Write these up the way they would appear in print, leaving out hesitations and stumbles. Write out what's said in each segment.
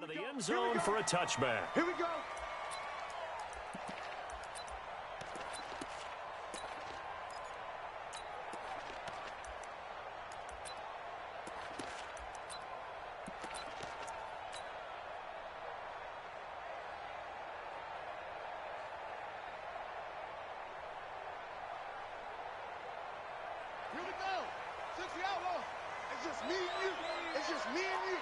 to the end zone for a touchback. Here we go. Here we go. 60 outlaws. It's just me and you. It's just me and you.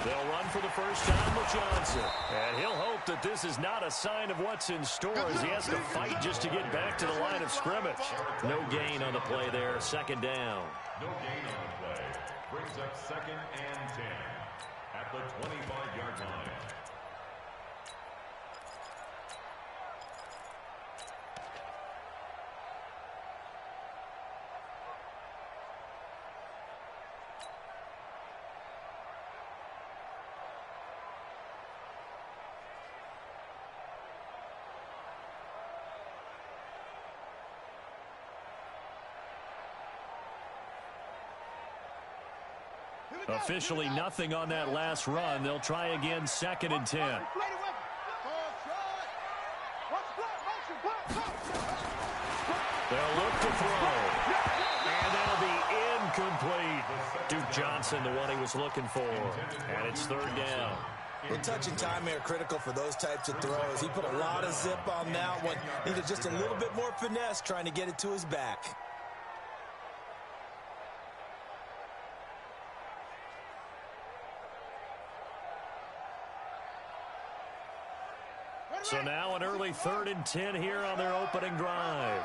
They'll run for the first time with Johnson. And he'll hope that this is not a sign of what's in store as he has to fight just to get back to the line of scrimmage. No gain on the play there. Second down. No gain on the play. Brings up 2nd and 10 at the 25-yard line. Officially nothing on that last run. They'll try again, 2nd and 10. They'll look to throw. And that'll be incomplete. Duke Johnson, the one he was looking for. And it's 3rd down. The touch and time are critical for those types of throws. He put a lot of zip on that one. Needed just a little bit more finesse trying to get it to his back. So now an early 3rd and 10 here on their opening drive.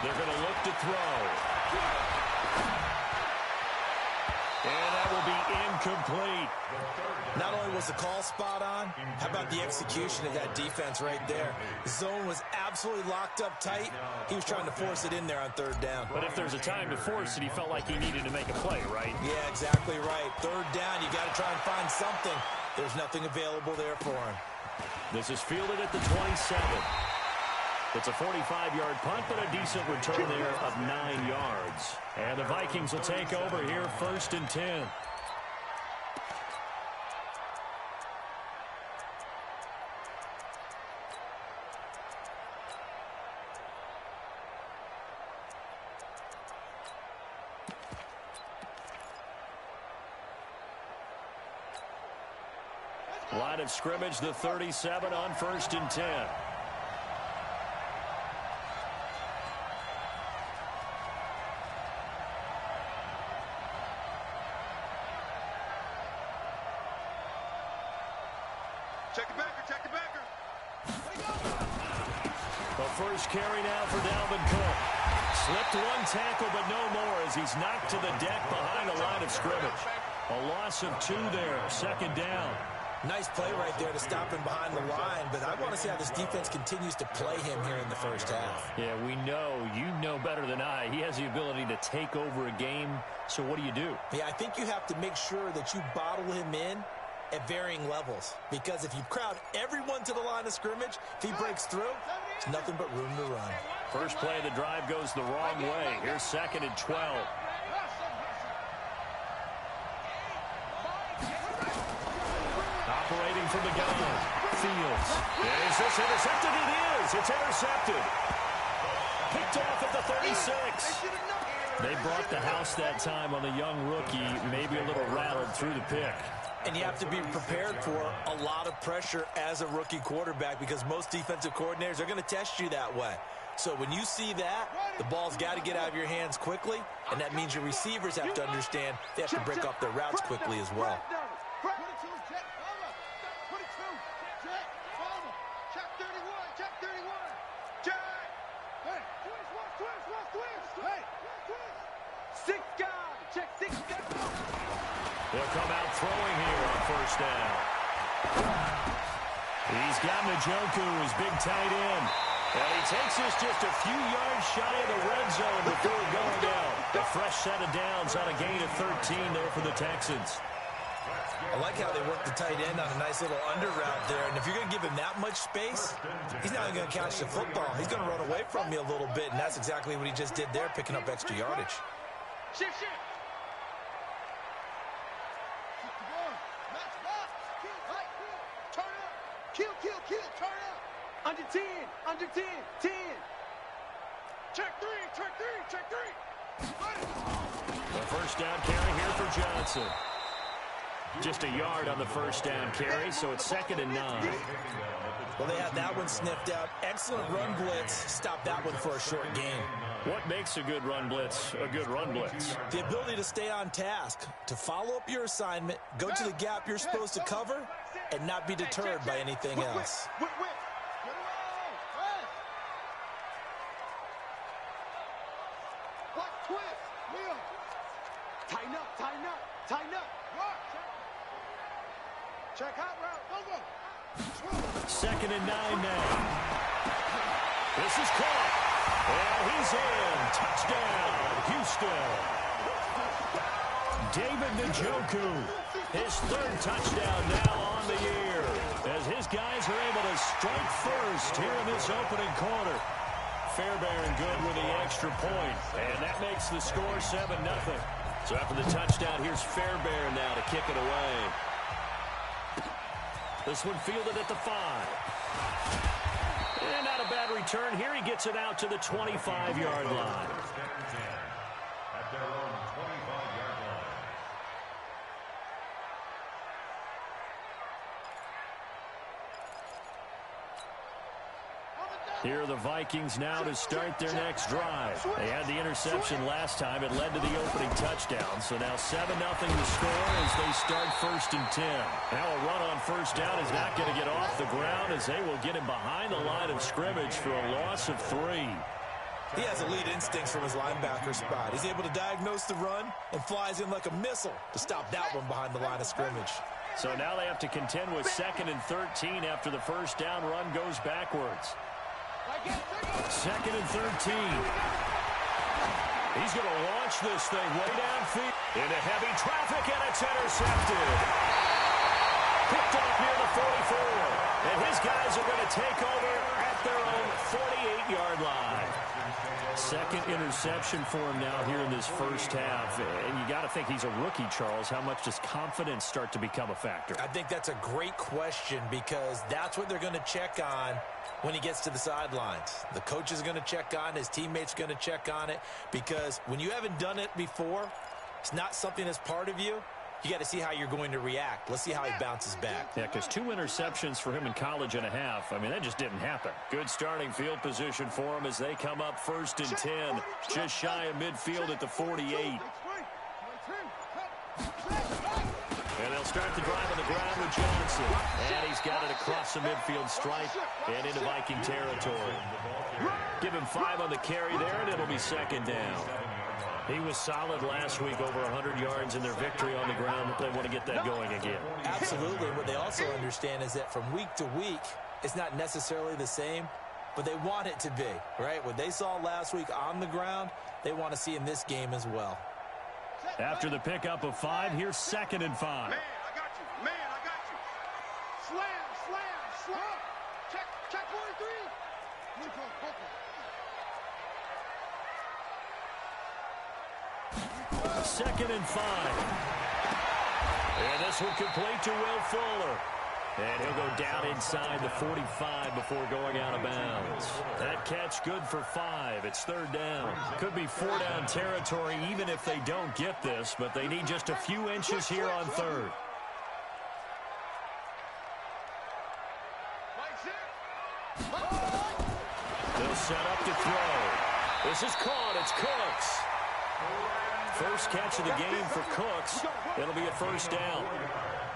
They're going to look to throw. And that will be incomplete. Not only was the call spot on, how about the execution of that defense right there? The zone was absolutely locked up tight. He was trying to force it in there on 3rd down. But if there's a time to force it, he felt like he needed to make a play, right? Yeah, exactly right. 3rd down, you got to try and find something. There's nothing available there for him. This is fielded at the 27. It's a 45-yard punt, but a decent return there of 9 yards. And the Vikings will take over here, 1st and 10. Line of scrimmage, the 37 on 1st and 10. Check the backer, check the backer. The first carry now for Dalvin Cook. Slipped one tackle, but no more as he's knocked to the deck behind the line of scrimmage. A loss of 2 there, 2nd down. Nice play right there to stop him behind the line, but I want to see how this defense continues to play him here in the first half. Yeah, we know, you know better than I, he has the ability to take over a game, so what do you do? Yeah, I think you have to make sure that you bottle him in at varying levels, because if you crowd everyone to the line of scrimmage, if he breaks through, it's nothing but room to run. First play of the drive goes the wrong way. Here's 2nd and 12. Operating from the gun. Fields. Is this intercepted? It is. It's intercepted. Picked off at the 36. They brought the house that time on the young rookie, maybe a little rattled through the pick. And you have to be prepared for a lot of pressure as a rookie quarterback because most defensive coordinators are going to test you that way. So when you see that, the ball's got to get out of your hands quickly, and that means your receivers have to understand they have to break up their routes quickly as well. They'll come out throwing here on 1st down. He's got Njoku, his big tight end. And he takes this just a few yards shy of the red zone before going down. A fresh set of downs on a gain of 13 there for the Texans. I like how they work the tight end on a nice little under route there. And if you're going to give him that much space, he's not going to catch the football. He's going to run away from you a little bit, and that's exactly what he just did there, picking up extra yardage. Shift. Turn up. Kill. Turn up. Under 10. 10. Check three. The first down carry here for Johnson. Just a yard on the first down carry, so it's 2nd and 9. Well, they had that one sniffed out. Excellent run blitz. Stop that one for a short gain. What makes a good run blitz a good run blitz? The ability to stay on task, to follow up your assignment, go to the gap you're supposed to cover, and not be deterred by anything else. Check out route. Go. 2nd and 9 now. This is caught. And he's in. Touchdown, Houston. David Njoku, his 3rd touchdown now on the year, as his guys are able to strike first here in this opening quarter. Fairbairn good with the extra point, and that makes the score 7-0. So after the touchdown, here's Fairbairn now to kick it away. This one fielded at the 5. And not a bad return here. He gets it out to the 25-yard line. At their own 25-yard line. Here are the Vikings now to start their next drive. They had the interception last time. It led to the opening touchdown. So now 7-0 the score as they start 1st and 10. Now a run on first down is not going to get off the ground as they will get him behind the line of scrimmage for a loss of 3. He has elite instincts from his linebacker spot. He's able to diagnose the run and flies in like a missile to stop that one behind the line of scrimmage. So now they have to contend with 2nd and 13 after the first down run goes backwards. 2nd and 13. He's going to launch this thing way downfield into heavy traffic, and it's intercepted. Picked off near the 44. And his guys are going to take over at their own 48-yard line. 2nd interception for him now here in this first half. And you got to think he's a rookie, Charles. How much does confidence start to become a factor? I think that's a great question because that's what they're going to check on when he gets to the sidelines. The coach is going to check on it. His teammates are going to check on it because when you haven't done it before, it's not something that's part of you. You got to see how you're going to react. Let's see how he bounces back. Yeah, because 2 interceptions for him in college and a half. I mean, that just didn't happen. Good starting field position for him as they come up 1st and 10. Just shy of midfield at the 48. And they'll start the drive on the ground with Johnson. And he's got it across the midfield stripe and into Viking territory. Give him 5 on the carry there, and it'll be 2nd down. He was solid last week, over 100 yards in their victory on the ground. They want to get that going again. Absolutely. What they also understand is that from week to week, it's not necessarily the same, but they want it to be, right? What they saw last week on the ground, they want to see in this game as well. After the pickup of 5, here's 2nd and 5. Man, I got you. Slam. Check 43. 2nd and 5. And this one complete to Will Fuller. And he'll go down inside the 45 before going out of bounds. That catch good for 5. It's 3rd down. Could be 4-down territory even if they don't get this, but they need just a few inches here on 3rd. They'll set up to throw. This is caught. It's Cooks. First catch of the game for Cooks. It'll be a 1st down.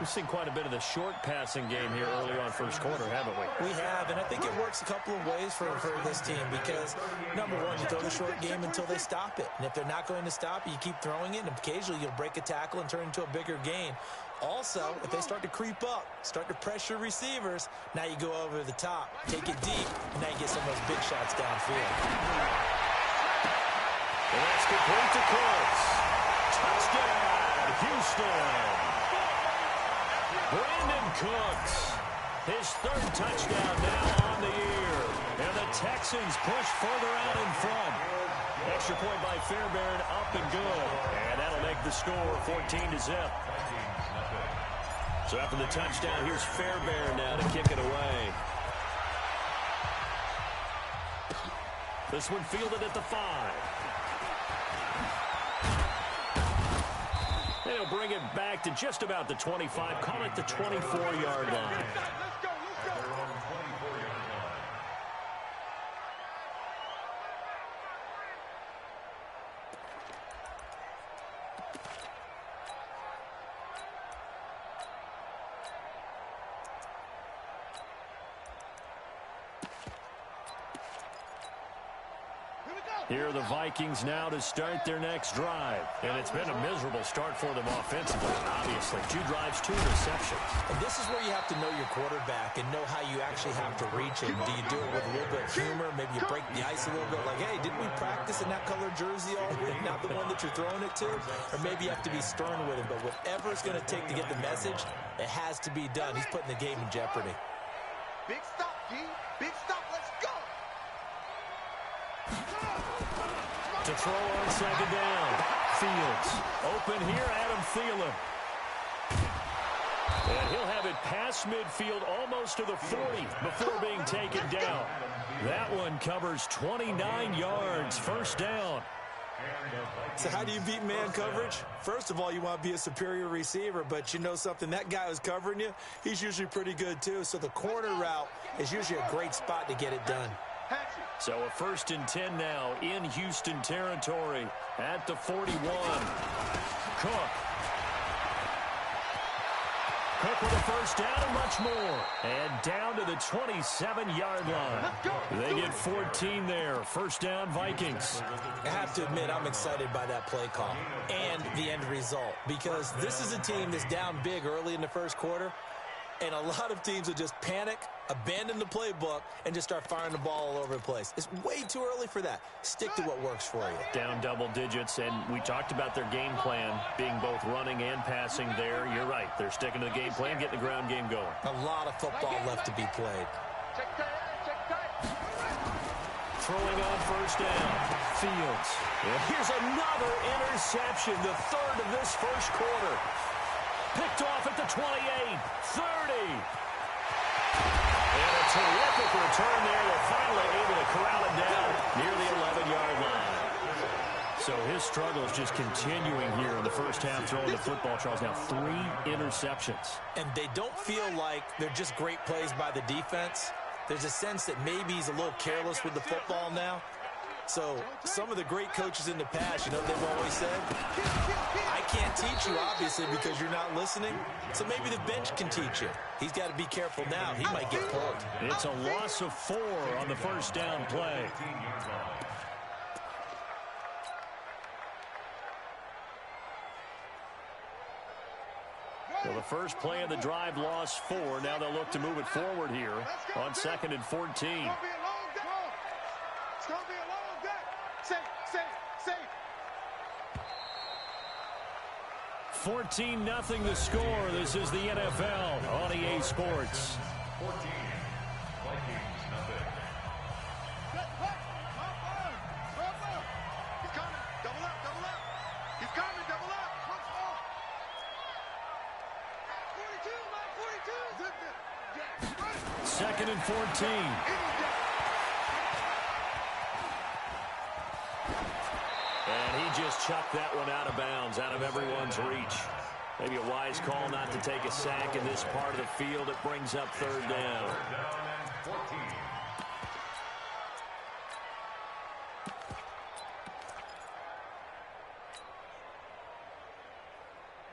We've seen quite a bit of the short passing game here early on first quarter, haven't we? We have, and I think it works a couple of ways for this team because, number one, you throw the short game until they stop it. And if they're not going to stop it, you keep throwing it, and occasionally you'll break a tackle and turn into a bigger gain. Also, if they start to creep up, start to pressure receivers, now you go over the top, take it deep, and now you get some of those big shots downfield. And that's complete to Cooks. Touchdown, Houston. Brandon Cooks, his third touchdown now on the year. And the Texans push further out in front. Extra point by Fairbairn, up and good. And that'll make the score 14-0. So after the touchdown, here's Fairbairn now to kick it away. This one fielded at the 5. They'll bring it back to just about the 25. Call it the 24-yard line. Here are the Vikings now to start their next drive. And it's been a miserable start for them offensively, obviously. 2 drives, 2 receptions. And this is where you have to know your quarterback and know how you actually have to reach him. Do you do it with a little bit of humor? Maybe you break the ice a little bit like, hey, didn't we practice in that color jersey all week? Not the one that you're throwing it to? Or maybe you have to be stern with him. But whatever it's going to take to get the message, it has to be done. He's putting the game in jeopardy. Big stop, D. Big stop. Let's go. To throw on second down. Fields. Open here, Adam Thielen. And he'll have it past midfield almost to the 40 before being taken down. That one covers 29 yards. First down. So how do you beat man coverage? First of all, you want to be a superior receiver, but you know something, that guy who's covering you, he's usually pretty good too. So the corner route is usually a great spot to get it done. So a 1st and 10 now in Houston territory at the 41. Cook with a first down and much more. And down to the 27-yard line. They get 14 there. First down, Vikings. I have to admit, I'm excited by that play call and the end result, because this is a team that's down big early in the first quarter, and a lot of teams will just panic, abandon the playbook, and just start firing the ball all over the place. It's way too early for that. Stick to what works for you. Down double digits, and we talked about their game plan being both running and passing there. You're right. They're sticking to the game plan, getting the ground game going. A lot of football left to be played. Throwing on first down. Fields. And here's another interception, the 3rd of this first quarter. Picked off at the 28, 30. And a terrific return there. They're finally able to corral it down near the 11-yard line. So his struggles just continuing here in the first half throwing the football, Charles. Now 3 interceptions. And they don't feel like they're just great plays by the defense. There's a sense that maybe he's a little careless with the football now. So some of the great coaches in the past, you know what they've always said? I can't teach you, obviously, because you're not listening. So maybe the bench can teach you. He's got to be careful now. He might get pulled. It's a loss of 4 on the first down play. So the first play of the drive lost 4. Now they'll look to move it forward here on 2nd and 14. It's going to be a long day. Safe. 14-0 the score. This is the NFL on EA Sports. 14. Vikings, nothing. He's coming. Double up. He's coming. Double up. 42. 2nd and 14. And he just chucked that one out of bounds, out of everyone's reach. Maybe a wise call not to take a sack in this part of the field. It brings up 3rd down. 3rd down and 14.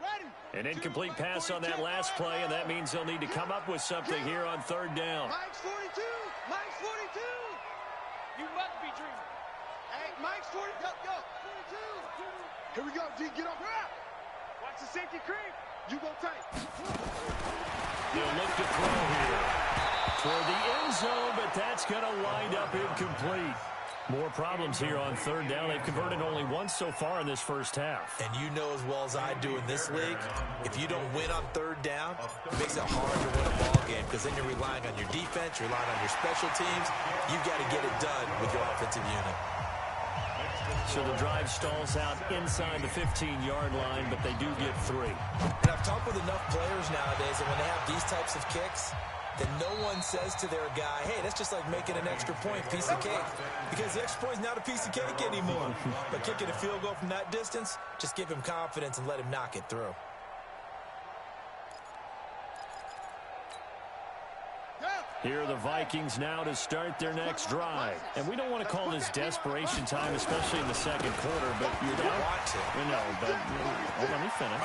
Ready. An incomplete pass on that last play, and that means they'll need to come up with something here on 3rd down. Mike's 42. You must be dreaming. Hey, Mike's 42. Go. 42. Here we go, D. Get up. Watch the safety creep. You go tight. They'll look to throw here toward the end zone, but that's going to wind up incomplete. More problems here on third down. They've converted only once so far in this first half. And you know as well as I do in this league, if you don't win on third down, it makes it hard to win a ball game because then you're relying on your defense, you're relying on your special teams. You've got to get it done with your offensive unit. So the drive stalls out inside the 15-yard line, but they do get 3. And I've talked with enough players nowadays that when they have these types of kicks, then no one says to their guy, hey, that's just like making an extra point, piece of cake. Because the extra point is not a piece of cake anymore. But kicking a field goal from that distance, just give him confidence and let him knock it through. Here are the Vikings now to start their next drive. And we don't want to call this desperation time, especially in the second quarter, but you're down. Let me finish.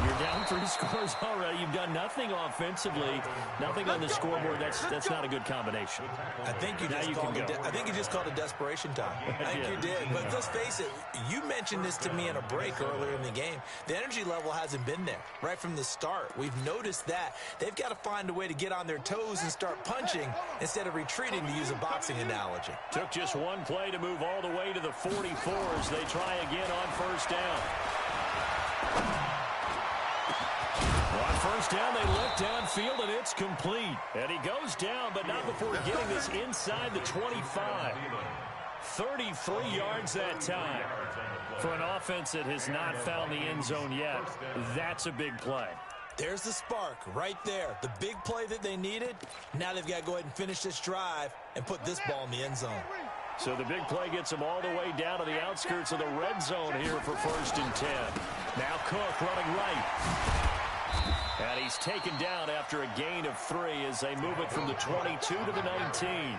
You're down 3 scores already. You've done nothing offensively, nothing on the scoreboard. That's not a good combination. I think you just called it desperation time. I think you did. But let's face it, you mentioned this to me in a break earlier in the game. The energy level hasn't been there right from the start. We've noticed that. They've got to find a way to get on their toes and start punching instead of retreating, to use a boxing analogy. Took just one play to move all the way to the 44 as they try again on first down. On first down, they look downfield, and it's complete. And he goes down, but not before getting this inside the 25. 33 yards that time. For an offense that has not found the end zone yet, that's a big play. There's the spark right there. The big play that they needed. Now they've got to go ahead and finish this drive and put this ball in the end zone. So the big play gets them all the way down to the outskirts of the red zone here for 1st and 10. Now Cook running right. And he's taken down after a gain of 3 as they move it from the 22 to the 19.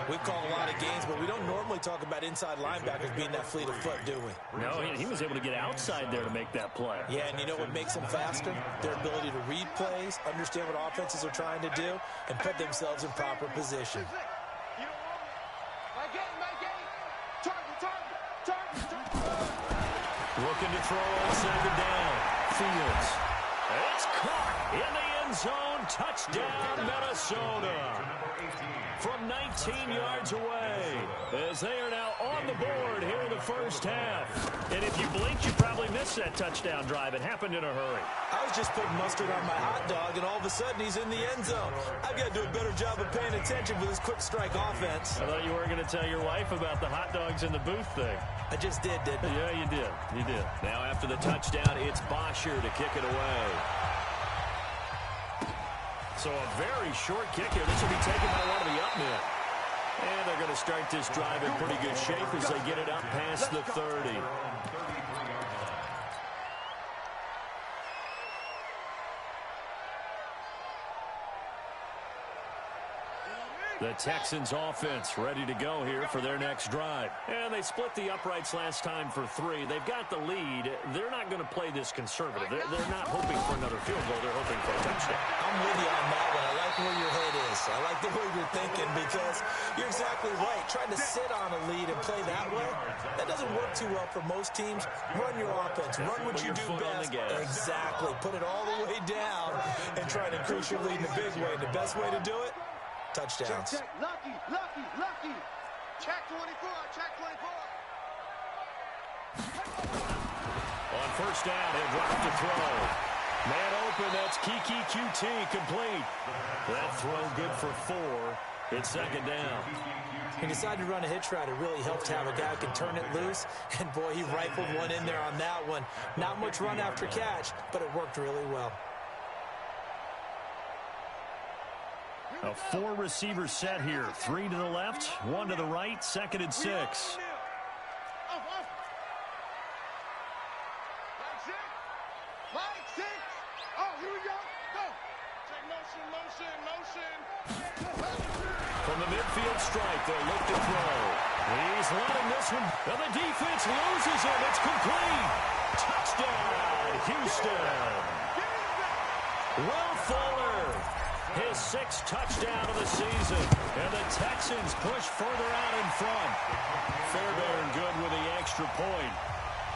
We've called a lot of games, but we don't normally talk about inside linebackers being that fleet of foot, do we? No, he was able to get outside there to make that play. Yeah, and you know what makes them faster? Their ability to read plays, understand what offenses are trying to do, and put themselves in proper position. Looking to throw on second down. Fields. It's caught in the end zone. Touchdown, Minnesota. From 19 yards away, as they are now on the board here in the first half. And if you blinked, you probably missed that touchdown drive. It happened in a hurry. I was just putting mustard on my hot dog, and all of a sudden he's in the end zone. I've got to do a better job of paying attention for this quick strike offense. I thought you were going to tell your wife about the hot dogs in the booth thing. I just did, didn't I? Yeah, you did. You did. Now after the touchdown, it's Bosher to kick it away. So a very short kick here. This will be taken by one of the up men. And they're going to start this drive in pretty good shape as they get it up past the 30. The Texans offense ready to go here for their next drive. And they split the uprights last time for 3. They've got the lead. They're not going to play this conservative. They're not hoping for another field goal. They're hoping for a touchdown. I'm with you on that one. I like where your head is. I like the way you're thinking because you're exactly right. Trying to sit on a lead and play that way, that doesn't work too well for most teams. Run your offense. Run what you do best. Exactly. Put it all the way down and try to increase your lead in a big way. The best way to do it? Touchdowns. Check. Lucky. Check 24. On first down, he'll drop to throw. Man open, that's Kiki QT complete. That throw good for 4. It's second down. He decided to run a hitch route. It really helped to have a guy who can turn it loose. And, boy, he rifled one in there on that one. Not much run after catch, but it worked really well. A 4-receiver set here. 3 to the left, 1 to the right, 2nd and 6. Like 6. Oh, here we go. Go. Check motion. From the midfield stripe, they'll look to throw. He's letting this one. And the defense loses him. It's complete. Touchdown, Houston. Will Fuller. His 6th touchdown of the season. And the Texans push further out in front. Fairbairn good with the extra point.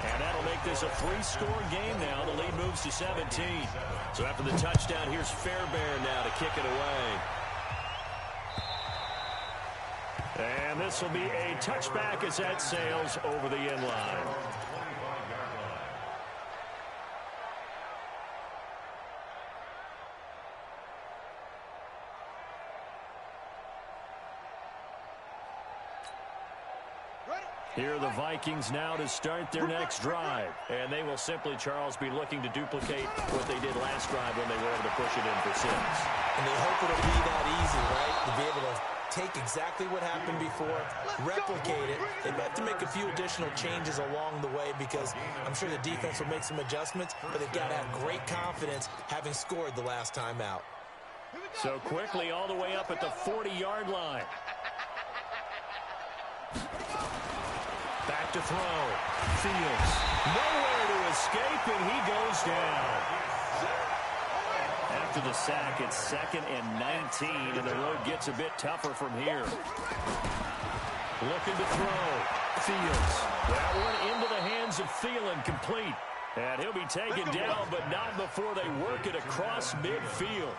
And that'll make this a 3-score game now. The lead moves to 17. So after the touchdown, here's Fairbairn now to kick it away. And this will be a touchback as that sails over the end line. Here are the Vikings now to start their next drive. And they will simply, Charles, be looking to duplicate what they did last drive when they were able to push it in for 6. And they hope it'll be that easy, right? To be able to take exactly what happened before, replicate it. They have to make a few additional changes along the way because I'm sure the defense will make some adjustments, but they've got to have great confidence having scored the last time out. So quickly all the way up at the 40-yard line. Back to throw. Fields. Nowhere to escape, and he goes down. After the sack, it's 2nd and 19, and the road gets a bit tougher from here. Looking to throw. Fields. That one into the hands of Thielen, complete. And he'll be taken down, but not before they work it across midfield.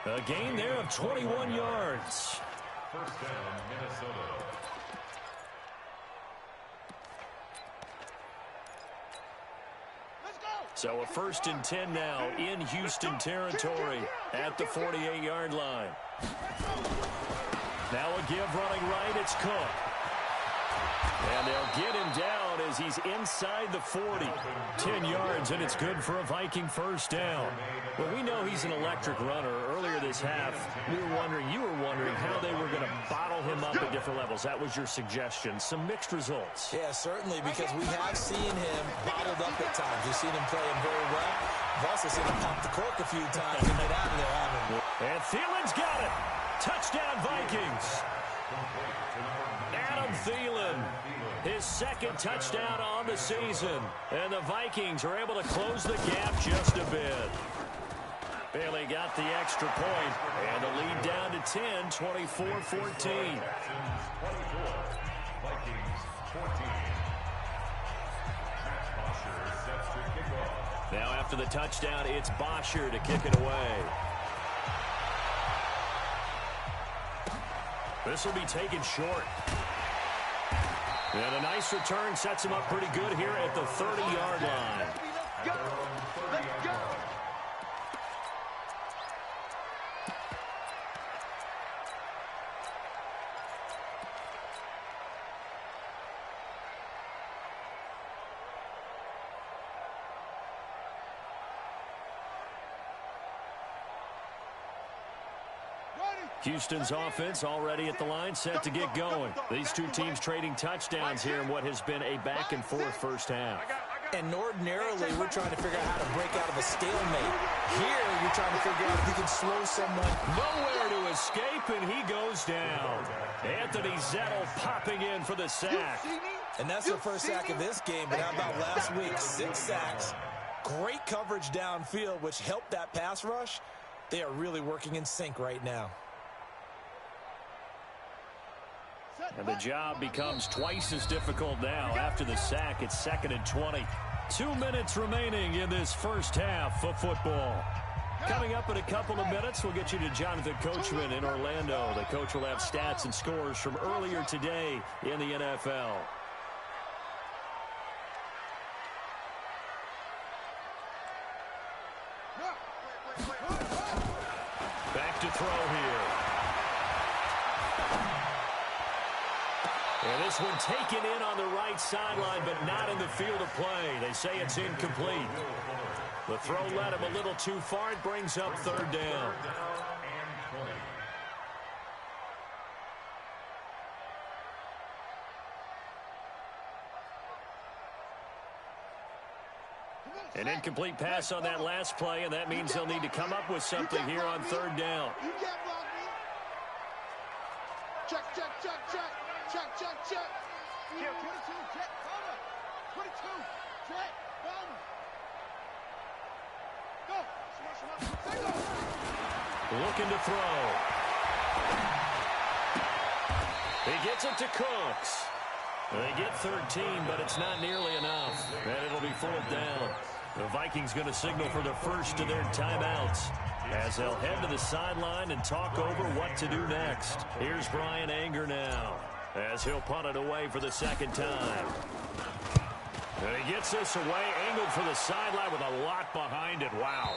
A gain there of 21 yards. First down, Minnesota. So a 1st and 10 now in Houston territory at the 48-yard line. Now a give running right, it's Cook. And they'll get him down as he's inside the 40. 10 yards, and it's good for a Viking first down. Well, we know he's an electric runner. Earlier this half, you were wondering how they were going to bottle him up at different levels. That was your suggestion. Some mixed results. Yeah, certainly, because we have seen him bottled up at times. We've seen him play him very well. We've also seen him pop the cork a few times and get out of there, haven't we? And Thielen's got it. Touchdown, Vikings. Adam Thielen, his 2nd touchdown on the season. And the Vikings are able to close the gap just a bit. Bailey got the extra point, and the lead down to 10, 24-14. 24, Vikings 14. Bosher sets to kick off. Now after the touchdown, it's Bosher to kick it away. This will be taken short. And a nice return sets him up pretty good here at the 30-yard line. Let's go! Let's go! Houston's offense already at the line, set to get going. These two teams trading touchdowns here in what has been a back-and-forth first half. And ordinarily, we're trying to figure out how to break out of a stalemate. Here, you're trying to figure out if you can slow someone. Nowhere to escape, and he goes down. Anthony Zettel popping in for the sack. And that's the first sack of this game, but how about last week? 6 sacks. Great coverage downfield, which helped that pass rush. They are really working in sync right now. And the job becomes twice as difficult now. After the sack, it's 2nd and 20. 2 minutes remaining in this first half of football. Coming up in a couple of minutes, we'll get you to Jonathan Coachman in Orlando. The coach will have stats and scores from earlier today in the NFL. Back to throw here. And this one taken in on the right sideline, but not in the field of play. They say it's incomplete. The throw led him a little too far. It brings up 3rd down. An incomplete pass on that last play, and that means they'll need to come up with something here on 3rd down. You can't block me. Check, check, check, check. Check, check, check. 22, check, cover. 22, check, cover. Go. Looking to throw. He gets it to Cooks. They get 13, but it's not nearly enough. And it'll be 4th down. The Vikings going to signal for the first of their timeouts as they'll head to the sideline and talk over what to do next. Here's Brian Anger now. as he'll punt it away for the second time. And he gets this away, angled for the sideline with a lot behind it. Wow.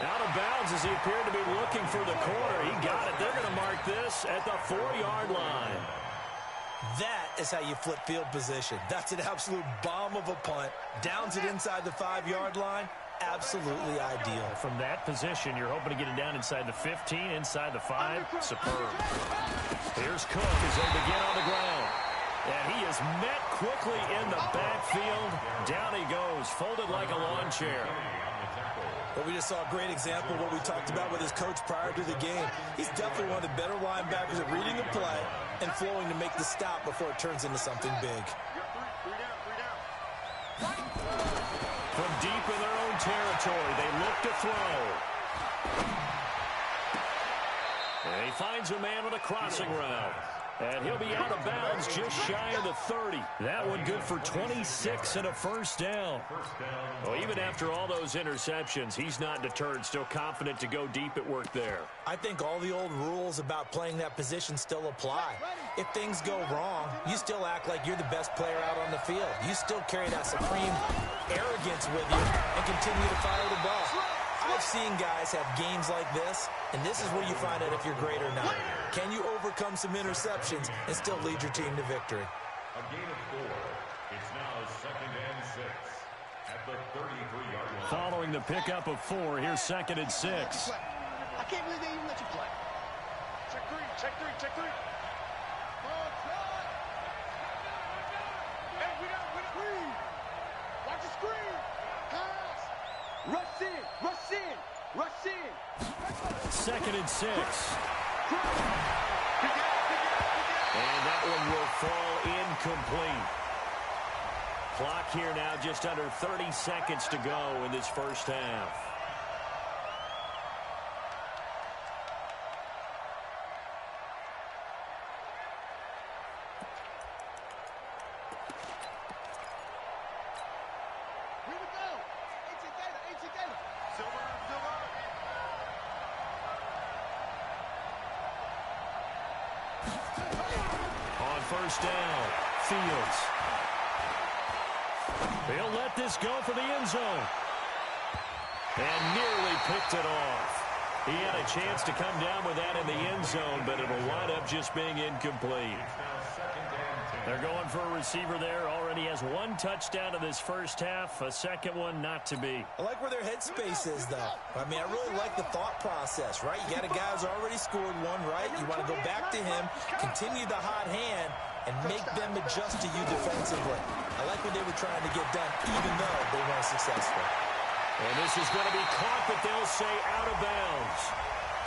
Out of bounds as he appeared to be looking for the corner. He got it. They're going to mark this at the 4-yard line. That is how you flip field position. That's an absolute bomb of a punt. Downs it inside the 5-yard line. Absolutely ideal. From that position, you're hoping to get it down inside the 15, inside the 5. Superb. Here's Cook as they begin on the ground. And he is met quickly in the backfield. Down he goes, folded like a lawn chair. But we just saw a great example of what we talked about with his coach prior to the game. He's definitely one of the better linebackers at reading the play and flowing to make the stop before it turns into something big. From deep in their own territory, they look to throw. And he finds a man on a crossing route. And he'll be out of bounds just shy of the 30. That one good for 26 and a first down. Well, even after all those interceptions, he's not deterred, still confident to go deep at work there. I think all the old rules about playing that position still apply. If things go wrong, you still act like you're the best player out on the field. You still carry that supreme arrogance with you and continue to fire the ball. I've seen guys have games like this, and this is where you find out if you're great or not. Can you overcome some interceptions and still lead your team to victory? A gain of 4. It's now 2nd and 6 at the 33-yard line. Following the pickup of 4, here's 2nd and 6. I can't believe they even let you play. Check 3, check 3, check 3. Hey, we don't. Watch the screen. Pass. Rush in, rush in, rush in. 2nd and 6. And that one will fall incomplete. Clock here now just under 30 seconds to go in this first half. First down, Fields. He'll let this go for the end zone. And nearly picked it off. He had a chance to come down with that in the end zone, but it'll wind up just being incomplete. They're going for a receiver there. Already has 1 touchdown in this first half. A second one not to be. I like where their headspace is, though. I mean, I really like the thought process, right? You got a guy who's already scored 1, right? You want to go back to him, continue the hot hand, and make them adjust to you defensively. I like what they were trying to get done, even though they weren't successful. And this is going to be caught, but they'll say out of bounds.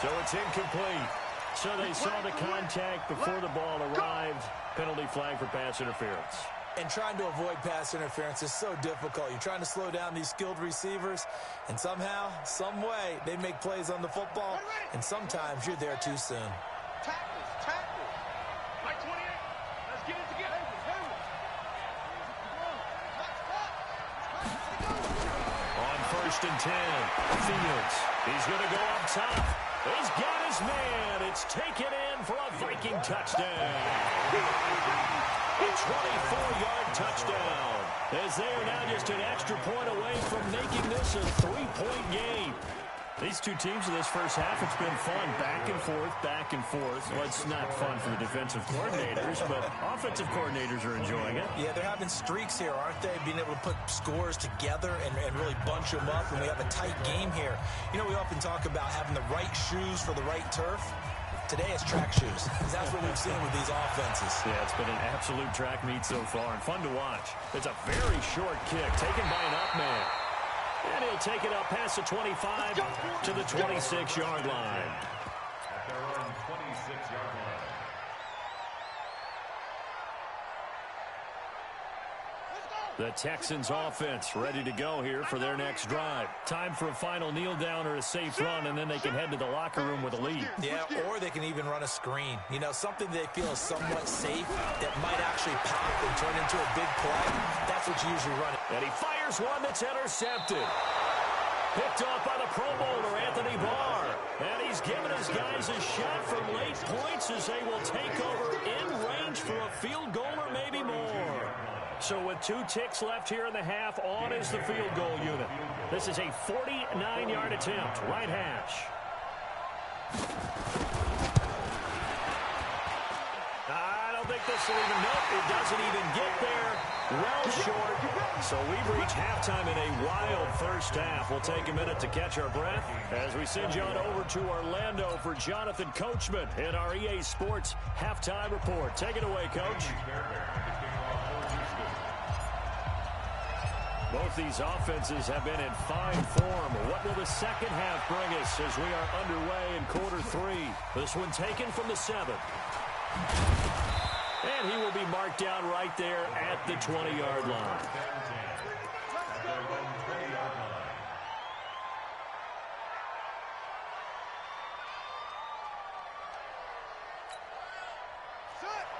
So it's incomplete. So they saw the contact before the ball arrived. Penalty flag for pass interference. And trying to avoid pass interference is so difficult. You're trying to slow down these skilled receivers, and somehow, some way, they make plays on the football, and sometimes you're there too soon. Tackles. Mike 28, let's get it together. On 1st and 10, Fields. He's going to go up top. He's got his man. It's taken in for a Viking touchdown. A 24-yard touchdown. As they are now just an extra point away from making this a 3-point game. These two teams in this first half, it's been fun. Back and forth, back and forth. Well, it's not fun for the defensive coordinators, but offensive coordinators are enjoying it. Yeah, they're having streaks here, aren't they? Being able to put scores together and really bunch them up, and we have a tight game here. You know, we often talk about having the right shoes for the right turf. Today it's track shoes. That's what we've seen with these offenses. Yeah, it's been an absolute track meet so far, and fun to watch. It's a very short kick taken by an up man. And he'll take it up past the 25 to the 26-yard line. At their own 26-yard line. The Texans offense ready to go here for their next drive. Time for a final kneel down or a safe run, and then they can head to the locker room with a lead. Yeah, or they can even run a screen. You know, something they feel is somewhat safe that might actually pop and turn into a big play. That's what you usually run. And he fires one that's intercepted. Picked off by the Pro Bowler, Anthony Barr. And he's giving his guys a shot for late points as they will take over in range for a field goal or maybe more. So with 2 ticks left here in the half, on is the field goal unit. This is a 49-yard attempt, right hash. I don't think this will even, nope, it doesn't even get there. Well short. So we've reached halftime in a wild first half. We'll take a minute to catch our breath as we send you on over to Orlando for Jonathan Coachman in our EA Sports halftime report. Take it away, Coach. Both these offenses have been in fine form. What will the second half bring us as we are underway in quarter 3? This one taken from the 7. And he will be marked down right there at the 20-yard line.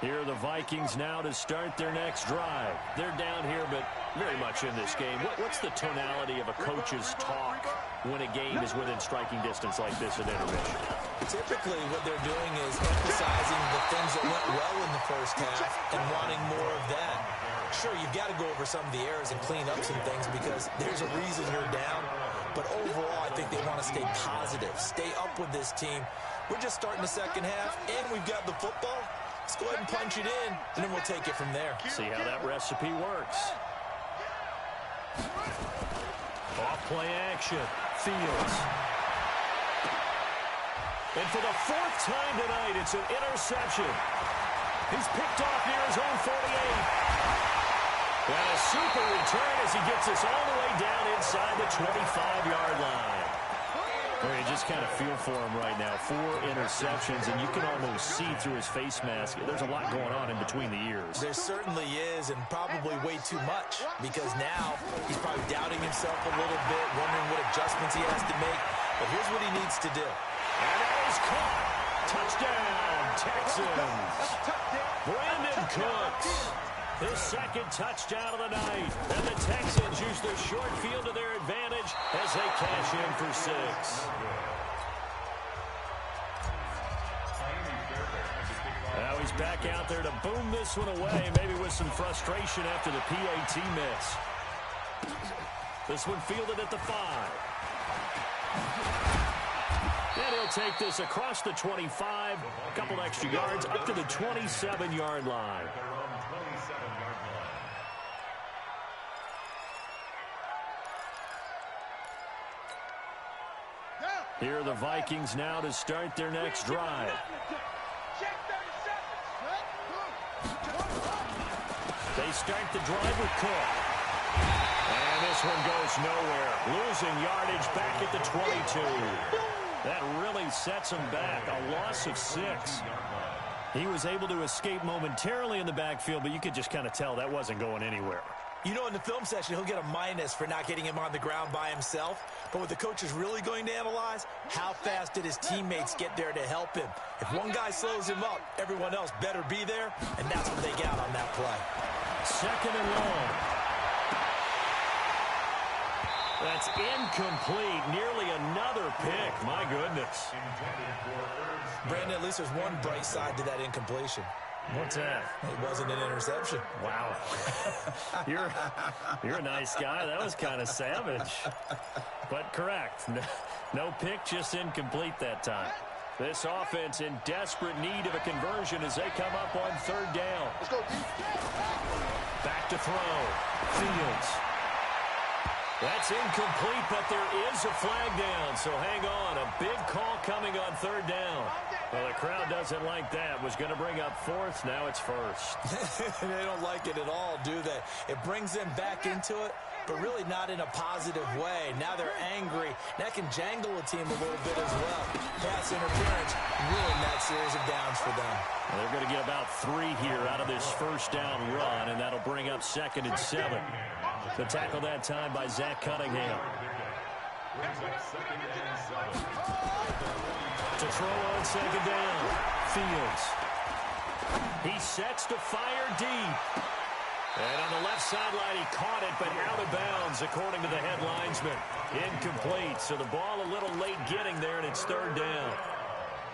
Here are the Vikings now to start their next drive. They're down here, but very much in this game. What's the tonality of a coach's talk when a game is within striking distance like this at intermission? Typically, what they're doing is emphasizing the things that went well in the first half and wanting more of that. Sure, you've got to go over some of the errors and clean up some things because there's a reason you're down. But overall, I think they want to stay positive, stay up with this team. We're just starting the second half, and we've got the football. Let's go ahead and punch it in, and then we'll take it from there. See how that recipe works. Off play action. Fields. And for the 4th time tonight, it's an interception. He's picked off near his own 48. And a super return as he gets us all the way down inside the 25-yard line. You just kind of feel for him right now. 4 interceptions, and you can almost see through his face mask. There's a lot going on in between the ears. There certainly is, and probably way too much, because now he's probably doubting himself a little bit, wondering what adjustments he has to make. But here's what he needs to do. And that is caught. Touchdown, Texans. Brandon Cooks. His 2nd touchdown of the night. And the Texans use their short field to their advantage as they cash in for 6. Now he's back out there to boom this one away, maybe with some frustration after the PAT miss. This one fielded at the 5. And he'll take this across the 25, a couple extra yards, up to the 27-yard line. Here are the Vikings now to start their next drive. They start the drive with Cook. And this one goes nowhere. Losing yardage back at the 22. That really sets him back. A loss of 6. He was able to escape momentarily in the backfield, but you could just kind of tell that wasn't going anywhere. You know, in the film session, he'll get a minus for not getting him on the ground by himself. But what the coach is really going to analyze, how fast did his teammates get there to help him? If one guy slows him up, everyone else better be there, and that's what they got on that play. 2nd and long. That's incomplete. Nearly another pick. My goodness. Brandon, at least there's one bright side to that incompletion. What's that? It wasn't an interception. Wow. You're a nice guy. That was kind of savage. But correct. No pick, just incomplete that time. This offense in desperate need of a conversion as they come up on 3rd down. Let's go. Back to throw. Fields. That's incomplete, but there is a flag down, so hang on. A big call coming on 3rd down. Well, the crowd doesn't like that. Was going to bring up 4th. Now it's 1st. They don't like it at all, do they? It brings them back into it, but really not in a positive way. Now they're angry. That can jangle a team a little bit as well. Pass interference ruined that series of downs for them. Well, they're going to get about 3 here out of this 1st down run, and that'll bring up 2nd and 7. The tackle that time by Zach Cunningham. To throw on 2nd down. Fields. He sets to fire deep. And on the left sideline, he caught it, but out of bounds, according to the head linesman. Incomplete, so the ball a little late getting there, and it's third down.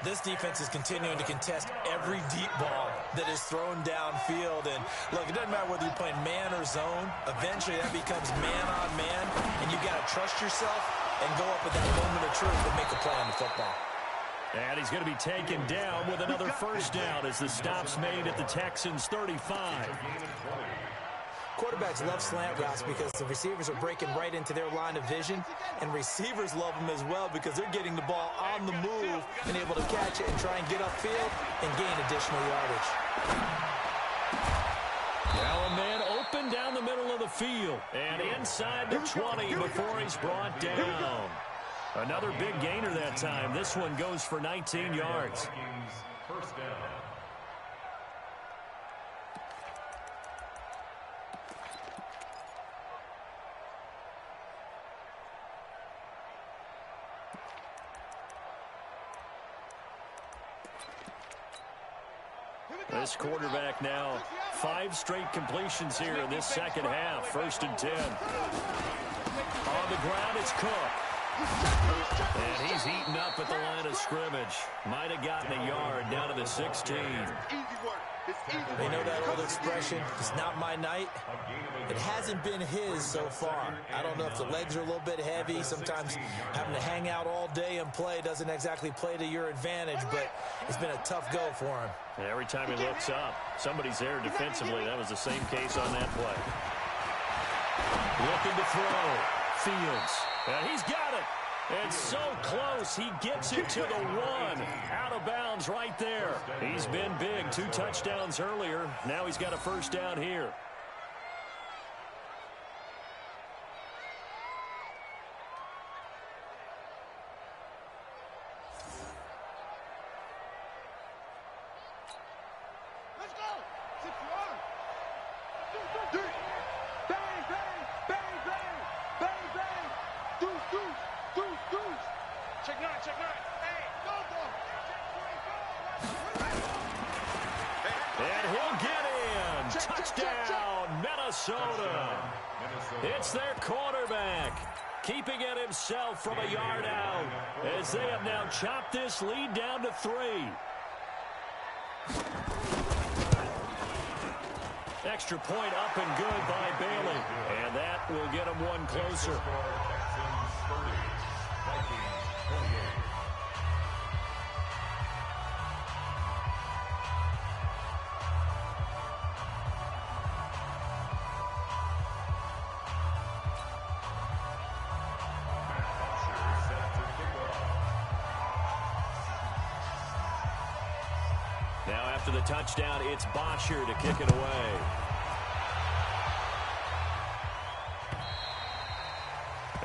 This defense is continuing to contest every deep ball that is thrown downfield. And, look, it doesn't matter whether you're playing man or zone. Eventually, that becomes man-on-man, and you got to trust yourself and go up at that moment of truth and make a play on the football. And he's going to be taken down with another first down as the stop's made at the Texans' 35. Quarterbacks love slant routes because the receivers are breaking right into their line of vision, and receivers love them as well because they're getting the ball on the move and able to catch it and try and get upfield and gain additional yardage. Now a man open down the middle of the field and inside the 20 before he's brought down. Another big gainer that time. This one goes for 19 yards. First down. This quarterback now 5 straight completions here in this second half. First and 10. On the ground, it's Cook. And he's eaten up at the line of scrimmage. Might have gotten a yard down to the 16. They know that old expression, it's not my night. It hasn't been his so far. I don't know if the legs are a little bit heavy. Sometimes having to hang out all day and play doesn't exactly play to your advantage, but it's been a tough go for him. And every time he looks up, somebody's there defensively. That was the same case on that play. Looking to throw. Fields. And he's got it. It's so close. He gets it to the 1. Out of bounds right there. He's been big. 2 touchdowns earlier. Now he's got a first down here. Let's go. 6-1. Bang, bang, bang, bang, bang, bang. Deuce, deuce, deuce, deuce. Check 9, check 9. Hey, go, go. And he'll get in. Touchdown, Minnesota. It's their quarterback, keeping it himself from a yard out, as they have now chopped this lead down to 3. Extra point up and good by Bailey. And that will get him one closer. Now after the touchdown, it's Bosher to kick it away.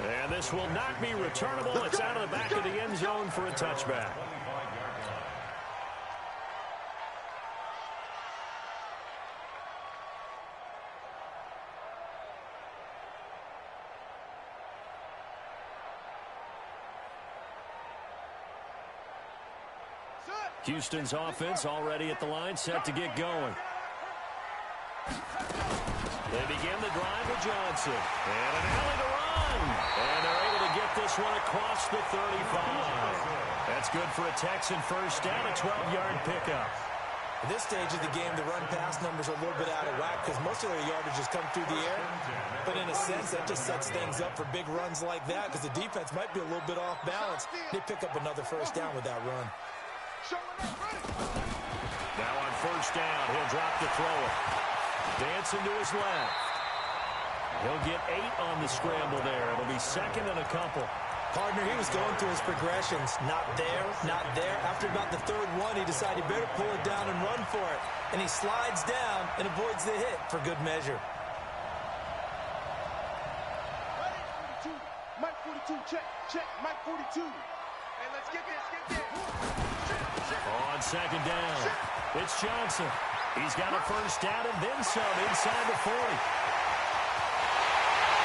And this will not be returnable. It's out of the back of the end zone for a touchback. Houston's offense already at the line, set to get going. They begin the drive with Johnson. And an alley to run. And they're able to get this one across the 35. That's good for a Texan first down, a 12-yard pickup. At this stage of the game, the run-pass numbers are a little bit out of whack because most of their yardage has come through the air. But in a sense, that just sets things up for big runs like that because the defense might be a little bit off balance. They pick up another first down with that run. Now on first down, he'll drop to throw it. Dancing to his left. He'll get 8 on the scramble there. It'll be second and a couple. Partner, he was going through his progressions. Not there, not there. After about the third one, he decided he better pull it down and run for it. And he slides down and avoids the hit for good measure. Mike 42, check, check, Mike 42. Hey, let's get this, get this. On second down, it's Johnson. He's got a first down and then some inside the 40.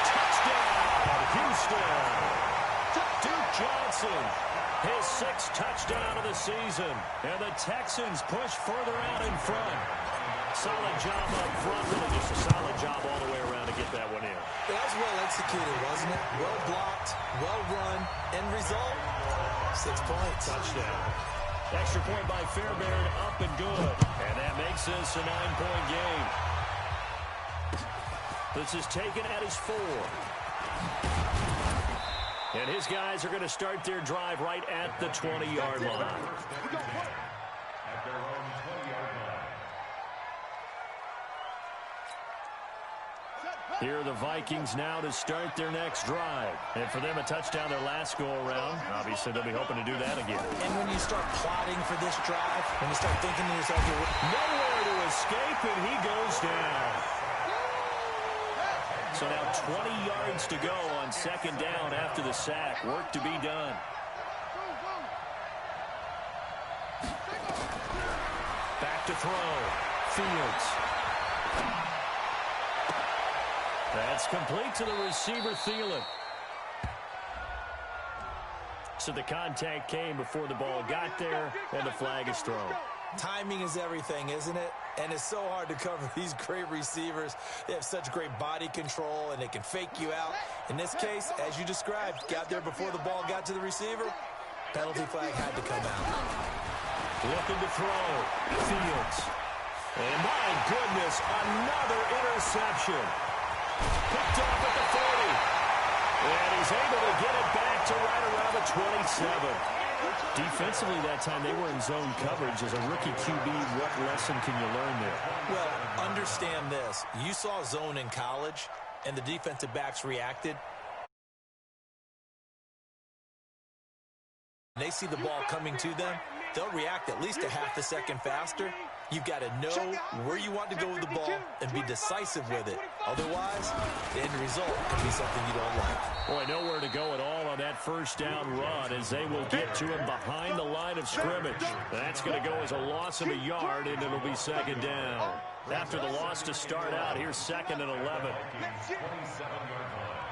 Touchdown, Houston. Duke Johnson, his 6th touchdown of the season. And the Texans push further out in front. Solid job up front. Really just a solid job all the way around to get that one in. That was well executed, wasn't it? Well blocked, well run. End result, 6 points. Touchdown. Extra point by Fairbairn, up and good. And that makes this a 9-point game. This is taken at his 4. And his guys are going to start their drive right at the 20-yard line. At their own 20-yard line. Here are the Vikings now to start their next drive. And for them, a touchdown their last go-around. Obviously, they'll be hoping to do that again. And when you start plotting for this drive, when you start thinking to yourself, nowhere to escape, and he goes down. So now 20 yards to go on second down after the sack. Work to be done. Back to throw. Fields. That's complete to the receiver, Thielen. So the contact came before the ball got there, and the flag is thrown. timing is everything, isn't it? And it's so hard to cover these great receivers. They have such great body control, and they can fake you out. In this case, as you described, got there before the ball got to the receiver. Penalty flag had to come out. Looking to throw. Fields. And my goodness, another interception. Picked off at the 40. And he's able to get it back to right around the 27. Defensively that time, they were in zone coverage. As a rookie QB, what lesson can you learn there? Well, understand this. You saw zone in college, and the defensive backs reacted. They see the ball coming to them, they'll react at least a half a second faster. You've got to know where you want to go with the ball and be decisive with it. Otherwise, the end result can be something you don't like. Boy, nowhere to go at all on that first down run as they will get to him behind the line of scrimmage. That's going to go as a loss of a yard, and it'll be second down. After the loss to start out, here's 2nd and 11. 27-yard line.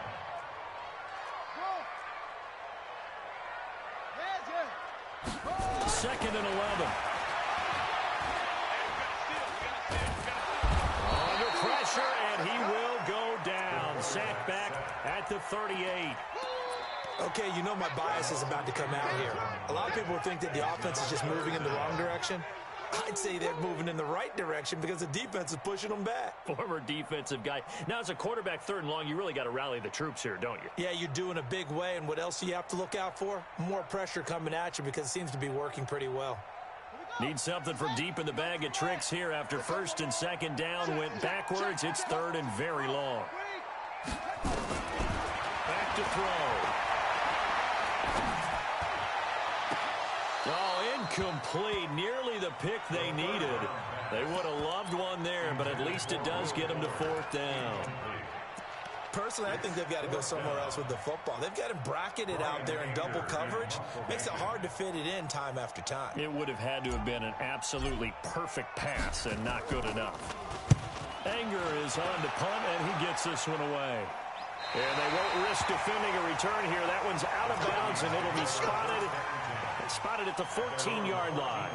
Second and 11. Under pressure, and he will go down. Sacked back at the 38. Okay, you know my bias is about to come out here. A lot of people think that the offense is just moving in the wrong direction. I'd say they're moving in the right direction because the defense is pushing them back. Former defensive guy. Now, as a quarterback, 3rd and long, you really got to rally the troops here, don't you? Yeah, you're doing a big way, and what else do you have to look out for? More pressure coming at you because it seems to be working pretty well. Need something from deep in the bag of tricks here after 1st and 2nd down. Went backwards. It's 3rd and very long. Back to throw. Oh, incomplete. Nearly the pick they needed. They would have loved one there, but at least it does get them to 4th down. Personally, I think they've got to go somewhere else with the football. They've got him bracketed out there in double coverage. Makes it hard to fit it in time after time. It would have had to have been an absolutely perfect pass and not good enough. Anger is on to punt, and he gets this one away. And they won't risk defending a return here. That one's out of bounds, and it'll be spotted at the 14-yard line.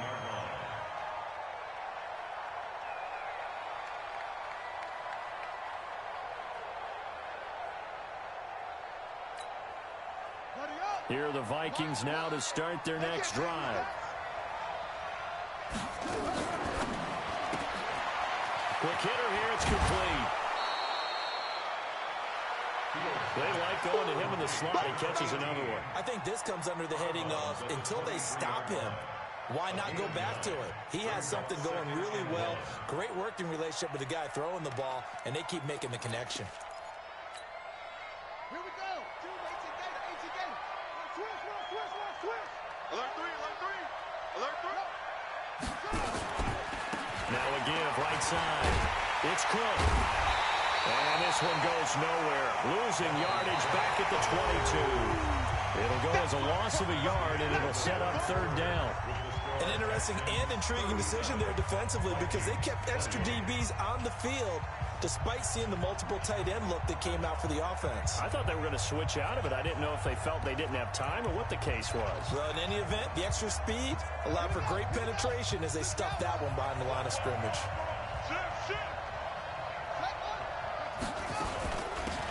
Here are the Vikings now to start their next drive. Quick hitter here, it's complete. They like going to him in the slot. He catches another one. I think this comes under the heading of until they stop him, why not go back to it? He has something going really well. Great working relationship with the guy throwing the ball, and they keep making the connection. Here we go. Switch. Alert 3. Now a give, right side. It's Cook. And this one goes nowhere. Losing yardage back at the 22. It'll go as a loss of a yard, and it'll set up 3rd down. An interesting and intriguing decision there defensively because they kept extra DBs on the field despite seeing the multiple tight end look that came out for the offense. I thought they were going to switch out of it. I didn't know if they felt they didn't have time or what the case was. Well, in any event, the extra speed allowed for great penetration as they stuffed that one behind the line of scrimmage.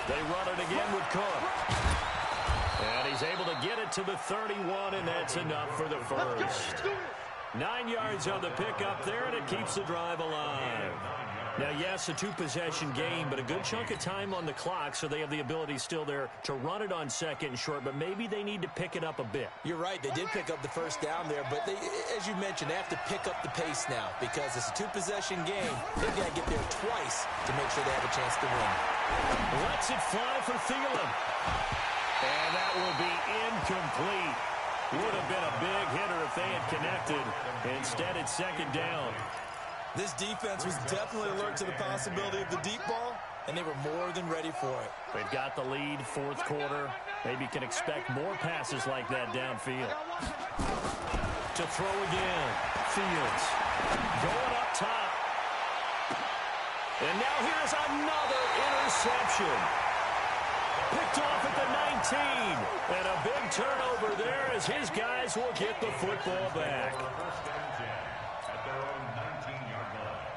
They run it again with Cook. And he's able to get it to the 31, and that's enough for the first. 9 yards on the pickup there, and it keeps the drive alive. Now, yes, a two-possession game, but a good chunk of time on the clock, so they have the ability still there to run it on second and short, but maybe they need to pick it up a bit. You're right. They did pick up the first down there, but they, as you mentioned, they have to pick up the pace now because it's a two-possession game. They've got to get there twice to make sure they have a chance to win. Lets it fly for Thielen. And that will be incomplete. Would have been a big hitter if they had connected. Instead, it's second down. This defense was definitely alert to the possibility of the deep ball, and they were more than ready for it. They've got the lead, fourth quarter. Maybe can expect more passes like that downfield. To throw again. Fields going up top. And now here's another interception. Picked off at the 19. And a big turnover there as his guys will get the football back. First and 10 at their own 19-yard line.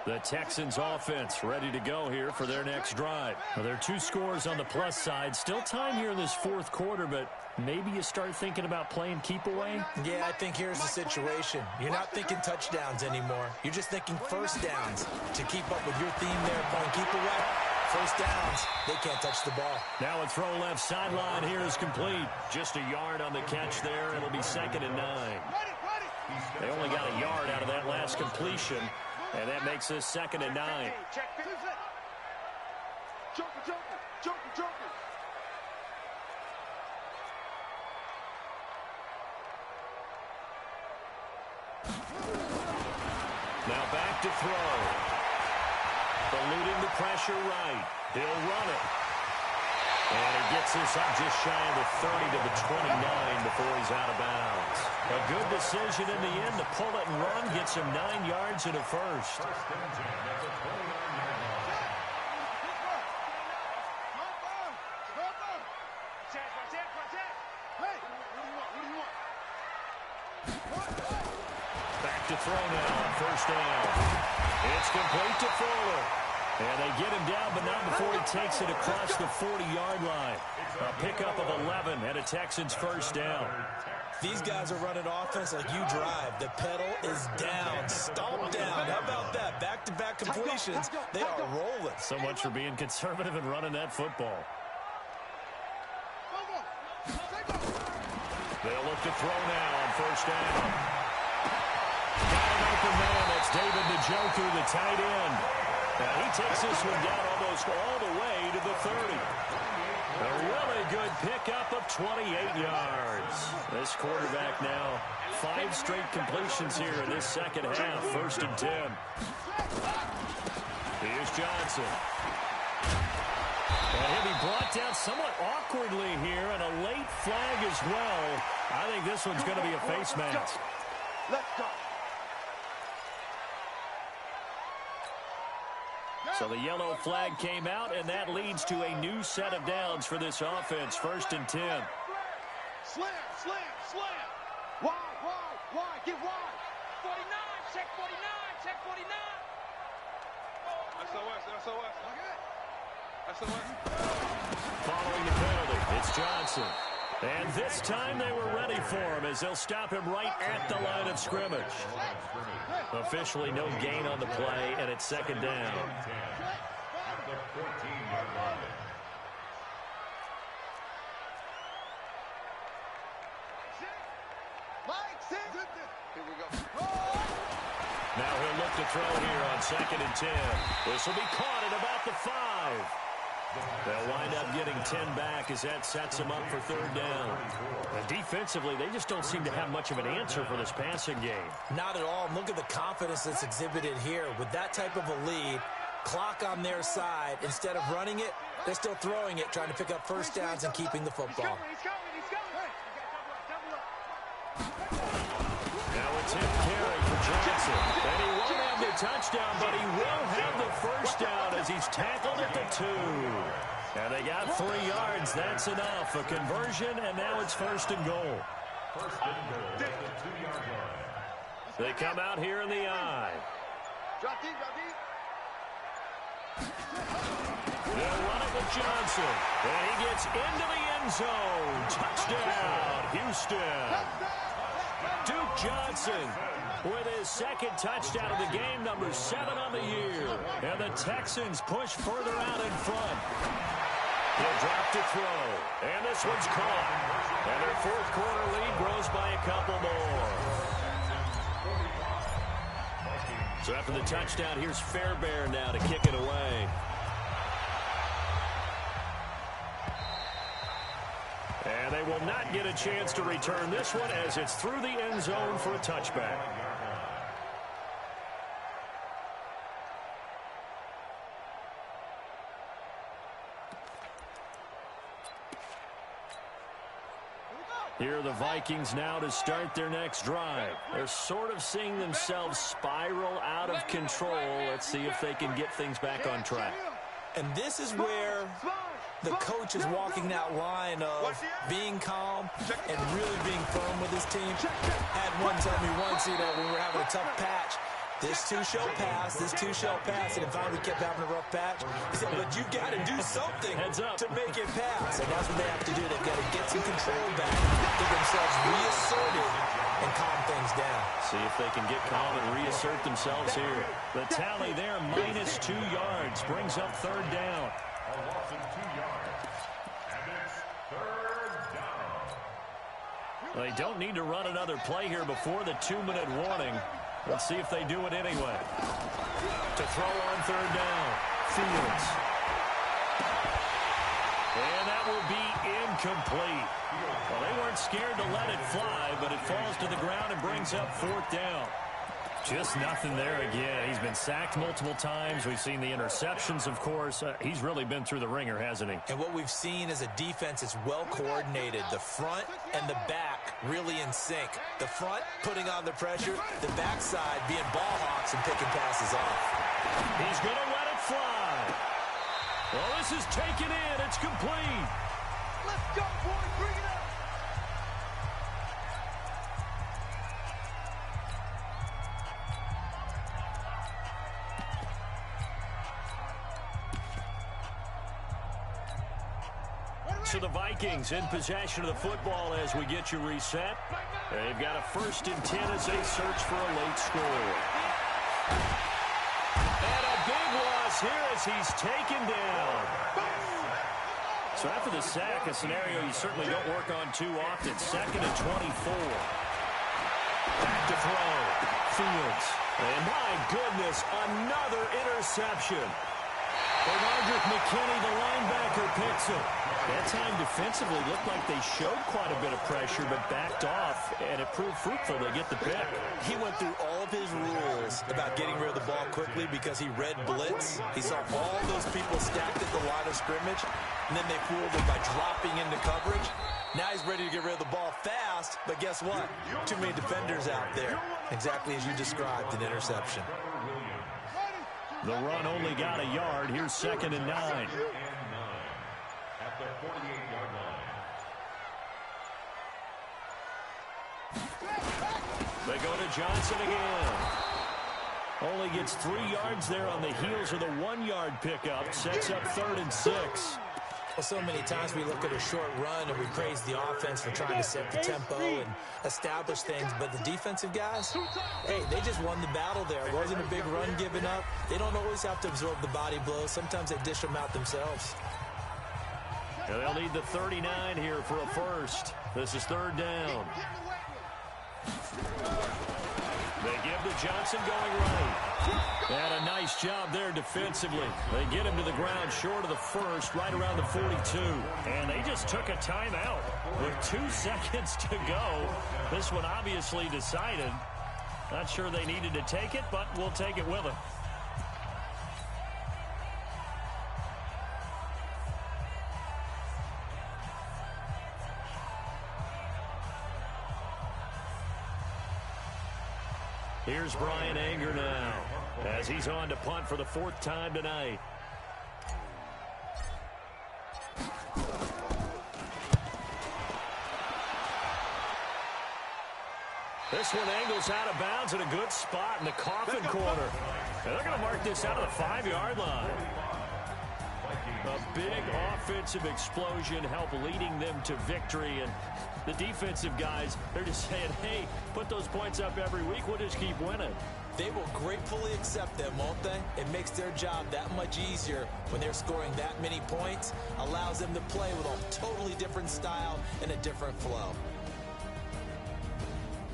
The Texans offense ready to go here for their next drive. Well, there are two scores on the plus side. Still time here in this fourth quarter, but maybe you start thinking about playing keep away? Yeah, I think here's the situation. You're not thinking touchdowns anymore. You're just thinking first downs. To keep up with your theme there, playing keep away, first downs, they can't touch the ball. Now a throw left sideline here is complete. Just a yard on the catch there. It'll be 2nd and 9. They only got a yard out of that last completion, and that makes this 2nd and 9. Now back to throw. Eluding the pressure right. He'll run it. And he gets this up just shy of the 30 to the 29 before he's out of bounds. A good decision in the end to pull it and run. Gets him 9 yards and a first. First and 10 at the 29-yard line. Back to throw now on first down. It's complete to Fuller. And they get him down, but not before he takes it across the 40-yard line. A pickup of 11 and a Texans first down. These guys are running offense like you drive. The pedal is down, stomped down. How about that? Back-to-back completions. They are rolling. So much for being conservative and running that football. They'll look to throw now on first down. Got an open man. That's David Njoku, the tight end. Now he takes this one down almost all the way to the 30. A really good pickup of 28 yards. This quarterback now 5 straight completions here in this second half. 1st and 10. Here's Johnson. And he'll be brought down somewhat awkwardly here, and a late flag as well. I think this one's going to be a face mask. Let's go. So the yellow flag came out, and that leads to a new set of downs for this offense. 1st and 10. Slam, slam, slam. Wide, get wide. 49, check 49, check 49. Following the penalty, it's Johnson. And this time they were ready for him as they'll stop him right at the line of scrimmage. Officially no gain on the play, and it's 2nd down. At the 14-yard line. Here we go. Now he'll look to throw here on 2nd and 10. This will be caught at about the 5. They'll wind up getting 10 back as that sets them up for 3rd down. And defensively, they just don't seem to have much of an answer for this passing game. Not at all. Look at the confidence that's exhibited here. With that type of a lead, clock on their side, instead of running it, they're still throwing it, trying to pick up first downs and keeping the football. Now it's him carry for Johnson. And he won't have the touchdown, but he will have the first down as he's tackled at the 2. And they got 3 yards. That's enough. A conversion, and now it's 1st and goal. First and goal at the 2-yard line. They come out here in the I. Drop deep, drop deep. They'll run it with Johnson. And he gets into the end zone. Touchdown, Houston. Duke Johnson with his second touchdown of the game, number 7 on the year. And the Texans push further out in front. He'll drop to throw. And this one's caught. And their fourth quarter lead grows by a couple more. So after the touchdown, here's Fairbairn now to kick it away. And they will not get a chance to return this one as it's through the end zone for a touchback. Here are the Vikings now to start their next drive. They're sort of seeing themselves spiral out of control. Let's see if they can get things back on track. And this is where the coach is walking that line of being calm and really being firm with his team. Had one tell me once, when we were having a tough patch, this too shall pass, this too shall pass. And finally we kept having a rough patch. He said, but you got to do something to make it pass. And that's what they have to do. They've got to get some control back, get themselves reasserted, and calm things down. See if they can get calm and reassert themselves here. The tally there, minus 2 yards, brings up third down. A loss of 2 yards. And it's third down. They don't need to run another play here before the 2-minute warning. Let's see if they do it anyway. To throw on third down, Fields. And that will be incomplete. Well, they weren't scared to let it fly, but it falls to the ground and brings up fourth down. Just nothing there again. He's been sacked multiple times. We've seen the interceptions, of course. He's really been through the ringer, hasn't he? And what we've seen is a defense that's well coordinated. The front and the back really in sync. The front putting on the pressure, the backside being ball hawks and picking passes off. He's going to let it fly. Well, this is taken in. It's complete. Let's go, boys. Bring it up. So the Vikings in possession of the football as we get you reset. They've got a 1st and 10 as they search for a late score. And a big loss here as he's taken down. So after the sack, a scenario you certainly don't work on too often. 2nd and 24. Back to throw. Fields. And my goodness, another interception. Bernardrick McKinney, the linebacker, picks it. That time defensively looked like they showed quite a bit of pressure, but backed off, and it proved fruitful. They get the pick. He went through all of his rules about getting rid of the ball quickly because he read blitz. He saw all those people stacked at the line of scrimmage, and then they fooled him by dropping into coverage. Now he's ready to get rid of the ball fast, but guess what? Too many defenders out there. Exactly as you described, an interception. The run only got a yard. Here's 2nd and 9. At the 48-yard line. They go to Johnson again. Only gets 3 yards there on the heels of the 1-yard pickup. Sets up 3rd and 6. Well, so many times we look at a short run and we praise the offense for trying to set the tempo and establish things, but the defensive guys, hey, they just won the battle there. It wasn't a big run given up. They don't always have to absorb the body blows. Sometimes they dish them out themselves. And they'll need the 39 here for a first. This is 3rd down. They give to Johnson going right. And a nice job there defensively. They get him to the ground short of the first, right around the 42. And they just took a timeout with 2 seconds to go. This one obviously decided. Not sure they needed to take it, but we'll take it with them. Here's Brian Anger now as he's on to punt for the 4th time tonight. This one angles out of bounds in a good spot in the coffin corner. And they're going to mark this out of the 5-yard line. A big offensive explosion helped leading them to victory. And the defensive guys, they're just saying, hey, put those points up every week. We'll just keep winning. They will gratefully accept them, won't they? It makes their job that much easier when they're scoring that many points. Allows them to play with a totally different style and a different flow.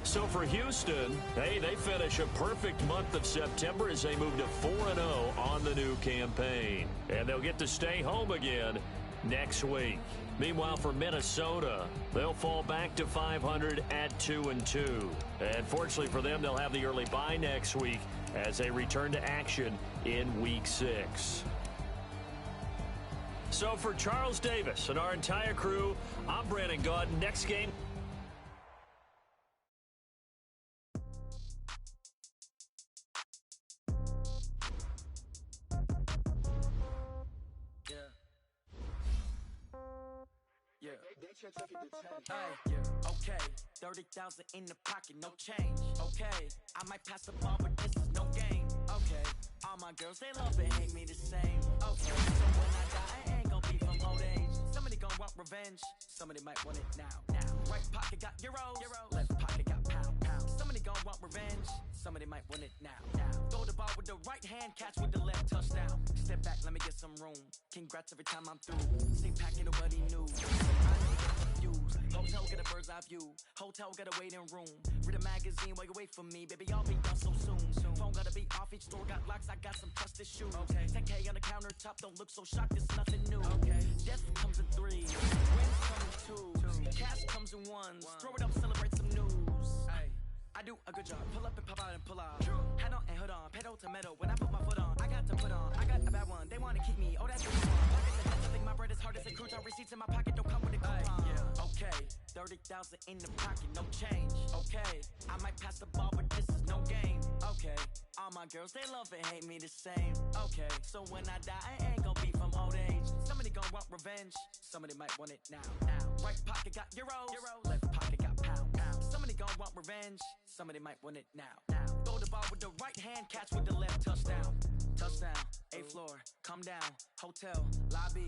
So for Houston, hey, they finish a perfect month of September as they move to 4-0 on the new campaign. And they'll get to stay home again next week. Meanwhile, for Minnesota, they'll fall back to 500 at 2-2. And fortunately for them, they'll have the early bye next week as they return to action in Week 6. So for Charles Davis and our entire crew, I'm Brandon Gaud. Next game. Okay, 30,000 in the pocket, no change. Okay, I might pass the ball, but this is no game. Okay, all my girls, they love and hate me the same. Okay, so when I die, I ain't gonna be from old age. Somebody gonna want revenge, somebody might want it now. Right pocket got euros, left pocket got pound. Somebody gonna want revenge, somebody might want it now. Throw the ball with the right hand, catch with the left, touchdown. Step back, let me get some room. Congrats every time I'm through. Same packet, nobody knew. Hotel get a bird's eye view. Hotel got a waiting room. Read a magazine while you wait for me. Baby, I'll be done so soon. Phone gotta be off, each store got locks. I got some trusted shoes. 10K on the countertop, don't look so shocked, it's nothing new. Death comes in 3, wins come in 2, cash comes in 1s. Throw it up, celebrate some news. I do a good job, pull up and pop out and pull out. Head on and hood on, pedal to metal. When I put my foot on, I got to put on. I got a bad one, they wanna keep me. Oh, that's what you want. Like I said, I think my bread is hard as a crouton. Receipts in my pocket don't come with a coupon. Okay, 30,000 in the pocket, no change. Okay, I might pass the ball, but this is no game. Okay, all my girls, they love and hate me the same. Okay, so when I die, I ain't gonna be from old age. Somebody gonna want revenge, somebody might want it now. Right pocket got euros, left pocket got pound. Somebody gonna want revenge, somebody might want it now. Throw the ball with the right hand, catch with the left, touchdown. Touchdown, 8th floor, come down, hotel, lobby.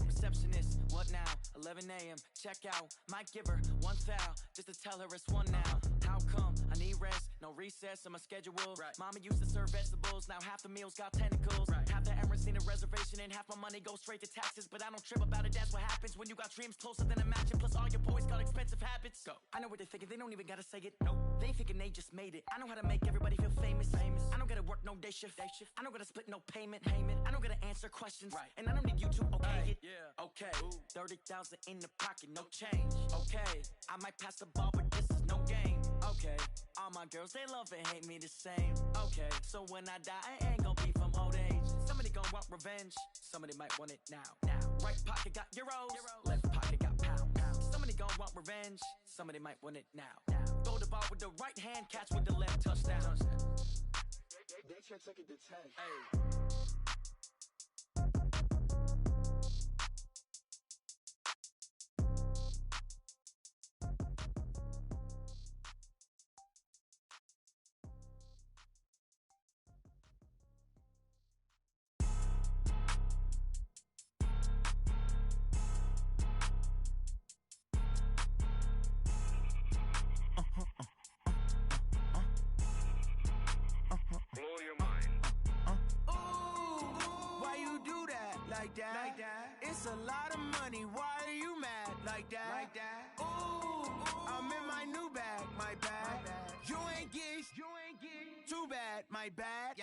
Receptionist, what now? 11 a.m., check out. Might give her one foul, just to tell her it's one now. How come? I need rest, no recess in my schedule. Mama used to serve vegetables, now half the meals got tentacles. Half the Emirates need a reservation and half my money goes straight to taxes. But I don't trip about it, that's what happens when you got dreams closer than a mansion. Plus all your boys got expensive habits. Go. I know what they're thinking, they don't even gotta say it. Nope. They ain't thinking they just made it. I know how to make everybody feel famous. I don't gotta work no day shift. I don't gotta split no payment. I don't gotta answer questions. And I don't need you to okay it. Okay, 30,000 in the pocket, no change. Okay, I might pass the ball, but this is no game. Okay, all my girls, they love and hate me the same. Okay, so when I die, I ain't gonna be from old age. Somebody gonna want revenge, somebody might want it now. Right pocket got euros, left pocket got pound. Somebody gonna want revenge, somebody might want it now. Throw the ball with the right hand, catch with the left, touchdown. They should take it to 10. Hey. It's a lot of money, why are you mad like that? Ooh, I'm in my new bag, my bad. You ain't get too bad, my bad.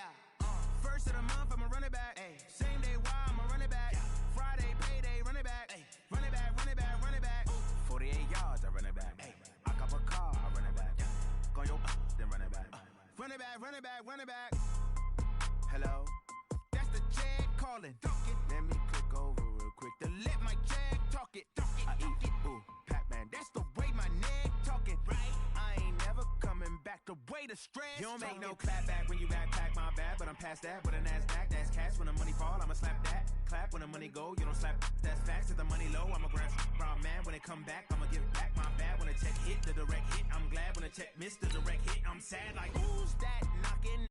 First of the month, I'ma run it back. Same day, why I'ma run it back. Friday, payday, run it back. Run it back, run it back, run it back. 48 yards, I run it back. I cop a car, I run it back. Go your then run it back. Run it back, run it back, run it back. Hello? That's the check calling. Let me click over real quick to let my check talk it. I eat, ooh, Pac-Man, that's the way my neck talking. I ain't never coming back the way the stress. You don't make no clap back when you backpack, my bad, but I'm past that. With a NASDAQ, that's cash. When the money fall, I'ma slap that. Clap when the money go, you don't slap. That's facts. If the money low, I'ma grab brown man. When it come back, I'ma give back my bad when a check hit the direct hit. I'm glad when a check missed the direct hit. I'm sad like, who's that knocking?